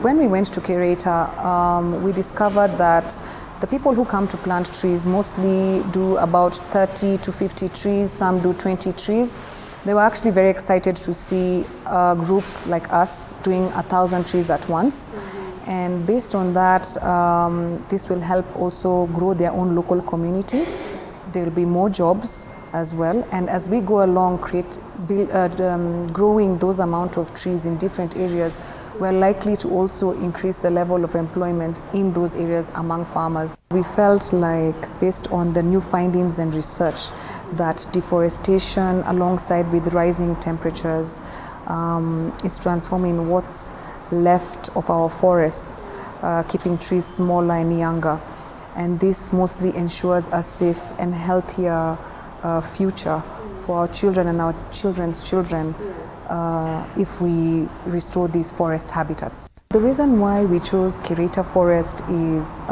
when we went to Kereita, we discovered that the people who come to plant trees mostly do about 30 to 50 trees, some do 20 trees. They were actually very excited to see a group like us doing 1,000 trees at once. And based on that, this will help also grow their own local community. There will be more jobs as well. And as we go along growing those amount of trees in different areas, we're likely to also increase the level of employment in those areas among farmers. We felt like, based on the new findings and research, that deforestation alongside with rising temperatures is transforming what's left of our forests, keeping trees smaller and younger. And this mostly ensures a safe and healthier future for our children and our children's children if we restore these forest habitats. The reason why we chose Kereita Forest is,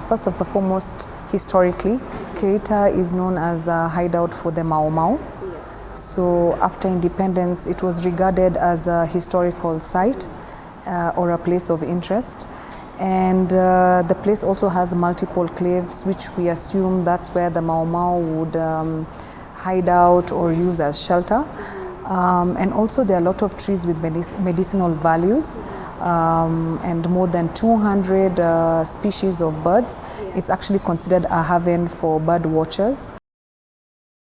first and foremost, historically, Kereita is known as a hideout for the Mau Mau. So after independence, it was regarded as a historical site or a place of interest. And the place also has multiple caves, which we assume that's where the Mau Mau would hide out or use as shelter. And also there are a lot of trees with medicinal values and more than 200 species of birds. It's actually considered a haven for bird watchers.